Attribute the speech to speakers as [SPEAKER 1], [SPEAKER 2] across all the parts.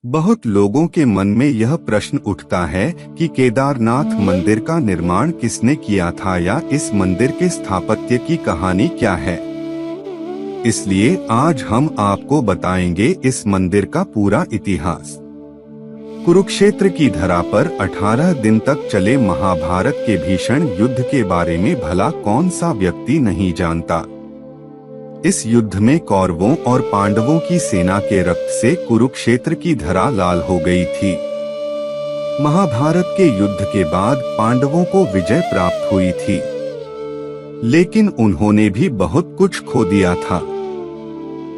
[SPEAKER 1] बहुत लोगों के मन में यह प्रश्न उठता है कि केदारनाथ मंदिर का निर्माण किसने किया था या इस मंदिर के स्थापत्य की कहानी क्या है। इसलिए आज हम आपको बताएंगे इस मंदिर का पूरा इतिहास। कुरुक्षेत्र की धरा पर 18 दिन तक चले महाभारत के भीषण युद्ध के बारे में भला कौन सा व्यक्ति नहीं जानता। इस युद्ध में कौरवों और पांडवों की सेना के रक्त से कुरुक्षेत्र की धरा लाल हो गई थी। महाभारत के युद्ध के बाद पांडवों को विजय प्राप्त हुई थी, लेकिन उन्होंने भी बहुत कुछ खो दिया था।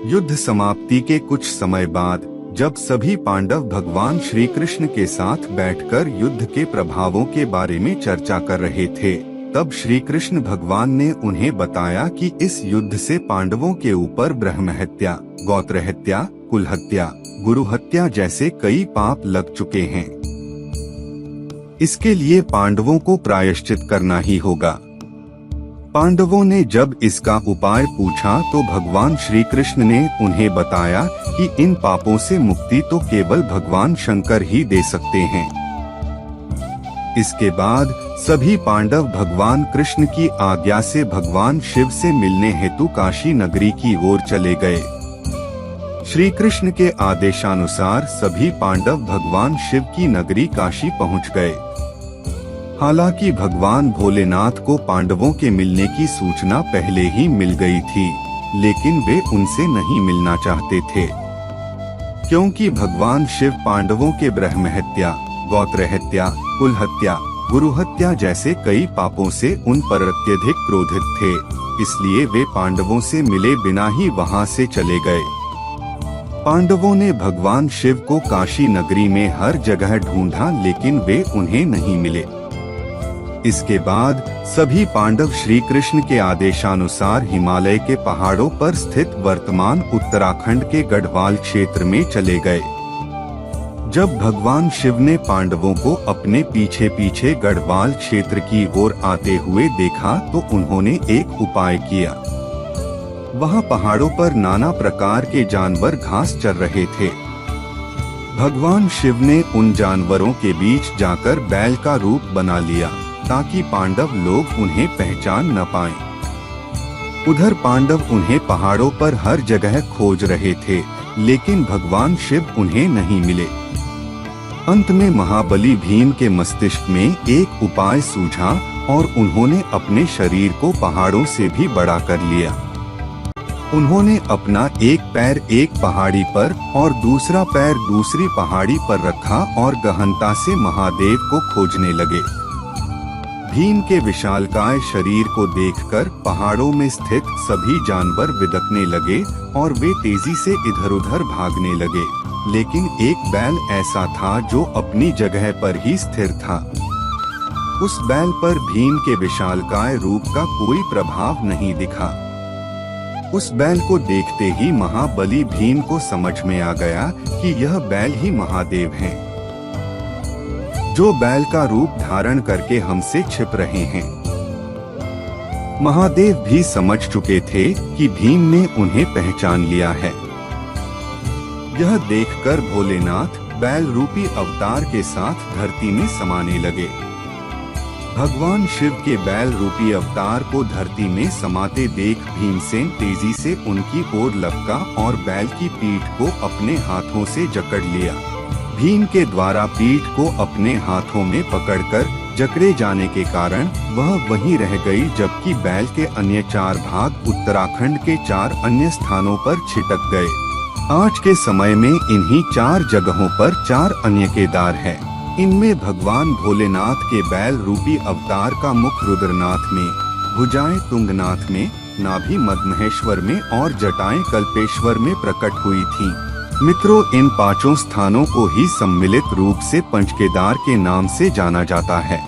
[SPEAKER 1] युद्ध समाप्ति के कुछ समय बाद जब सभी पांडव भगवान श्री कृष्ण के साथ बैठकर युद्ध के प्रभावों के बारे में चर्चा कर रहे थे, तब श्री कृष्ण भगवान ने उन्हें बताया कि इस युद्ध से पांडवों के ऊपर ब्रह्म हत्या, गोत्र हत्या, कुल हत्या, गुरु हत्या जैसे कई पाप लग चुके हैं। इसके लिए पांडवों को प्रायश्चित करना ही होगा। पांडवों ने जब इसका उपाय पूछा तो भगवान श्री कृष्ण ने उन्हें बताया कि इन पापों से मुक्ति तो केवल भगवान शंकर ही दे सकते हैं। इसके बाद सभी पांडव भगवान कृष्ण की आज्ञा से भगवान शिव से मिलने हेतु काशी नगरी की ओर चले गए। श्री कृष्ण के आदेशानुसार सभी पांडव भगवान शिव की नगरी काशी पहुंच गए। हालांकि भगवान भोलेनाथ को पांडवों के मिलने की सूचना पहले ही मिल गई थी, लेकिन वे उनसे नहीं मिलना चाहते थे, क्योंकि भगवान शिव पांडवों के ब्रह्म हत्या, गोत्र हत्या, कुल हत्या, गुरु हत्या जैसे कई पापों से उन पर अत्यधिक क्रोधित थे। इसलिए वे पांडवों से मिले बिना ही वहां से चले गए। पांडवों ने भगवान शिव को काशी नगरी में हर जगह ढूंढा, लेकिन वे उन्हें नहीं मिले। इसके बाद सभी पांडव श्री कृष्ण के आदेशानुसार हिमालय के पहाड़ों पर स्थित वर्तमान उत्तराखंड के गढ़वाल क्षेत्र में चले गए। जब भगवान शिव ने पांडवों को अपने पीछे पीछे गढ़वाल क्षेत्र की ओर आते हुए देखा तो उन्होंने एक उपाय किया। वहां पहाड़ों पर नाना प्रकार के जानवर घास चर रहे थे। भगवान शिव ने उन जानवरों के बीच जाकर बैल का रूप बना लिया ताकि पांडव लोग उन्हें पहचान न पाएं। उधर पांडव उन्हें पहाड़ों पर हर जगह खोज रहे थे, लेकिन भगवान शिव उन्हें नहीं मिले। अंत में महाबली भीम के मस्तिष्क में एक उपाय सूझा और उन्होंने अपने शरीर को पहाड़ों से भी बड़ा कर लिया। उन्होंने अपना एक पैर एक पहाड़ी पर और दूसरा पैर दूसरी पहाड़ी पर रखा और गहनता से महादेव को खोजने लगे। भीम के विशालकाय शरीर को देखकर पहाड़ों में स्थित सभी जानवर बिदकने लगे और वे तेजी से इधर उधर भागने लगे, लेकिन एक बैल ऐसा था जो अपनी जगह पर ही स्थिर था। उस बैल पर भीम के विशालकाय रूप का कोई प्रभाव नहीं दिखा। उस बैल को देखते ही महाबली भीम को समझ में आ गया कि यह बैल ही महादेव हैं, जो बैल का रूप धारण करके हमसे छिप रहे हैं। महादेव भी समझ चुके थे कि भीम ने उन्हें पहचान लिया है। यह देखकर भोलेनाथ बैल रूपी अवतार के साथ धरती में समाने लगे। भगवान शिव के बैल रूपी अवतार को धरती में समाते देख भीमसेन तेजी से उनकी ओर लपका और बैल की पीठ को अपने हाथों से जकड़ लिया। भीम के द्वारा पीठ को अपने हाथों में पकड़कर जकड़े जाने के कारण वह वहीं रह गई, जबकि बैल के अन्य 4 भाग उत्तराखंड के 4 अन्य स्थानों पर छिटक गए। आज के समय में इन्हीं 4 जगहों पर 4 अन्य केदार हैं। इनमें भगवान भोलेनाथ के बैल रूपी अवतार का मुख रुद्रनाथ में, भुजाएं तुंगनाथ में, नाभि मदमहेश्वर में और जटाएं कल्पेश्वर में प्रकट हुई थीं। मित्रों, इन 5 स्थानों को ही सम्मिलित रूप से पंचकेदार के नाम से जाना जाता है।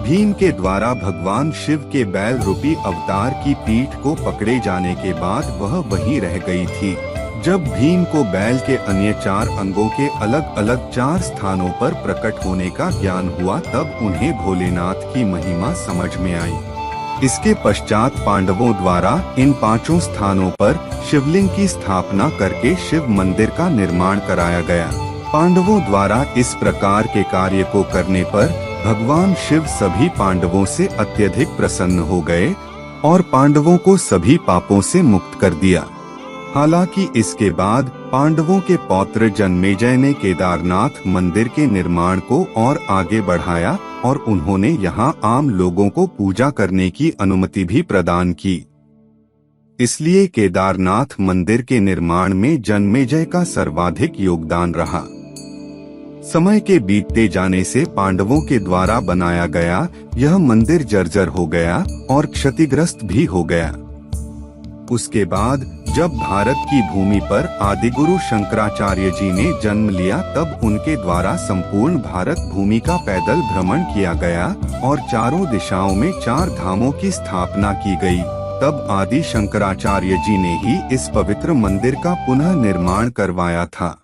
[SPEAKER 1] भीम के द्वारा भगवान शिव के बैल रूपी अवतार की पीठ को पकड़े जाने के बाद वह वहीं रह गई थी। जब भीम को बैल के अन्य 4 अंगों के अलग अलग 4 स्थानों पर प्रकट होने का ज्ञान हुआ, तब उन्हें भोलेनाथ की महिमा समझ में आई। इसके पश्चात पांडवों द्वारा इन 5 स्थानों पर शिवलिंग की स्थापना करके शिव मंदिर का निर्माण कराया गया। पांडवों द्वारा इस प्रकार के कार्य को करने पर भगवान शिव सभी पांडवों से अत्यधिक प्रसन्न हो गए और पांडवों को सभी पापों से मुक्त कर दिया। हालांकि इसके बाद पांडवों के पौत्र जन्मेजय ने केदारनाथ मंदिर के निर्माण को और आगे बढ़ाया और उन्होंने यहाँ आम लोगों को पूजा करने की अनुमति भी प्रदान की। इसलिए केदारनाथ मंदिर के निर्माण में जन्मेजय का सर्वाधिक योगदान रहा। समय के बीतते जाने से पांडवों के द्वारा बनाया गया यह मंदिर जर्जर हो गया और क्षतिग्रस्त भी हो गया। उसके बाद जब भारत की भूमि पर आदिगुरु शंकराचार्य जी ने जन्म लिया तब उनके द्वारा संपूर्ण भारत भूमि का पैदल भ्रमण किया गया और चारों दिशाओं में 4 धामों की स्थापना की गई। तब आदि शंकराचार्य जी ने ही इस पवित्र मंदिर का पुनः निर्माण करवाया था।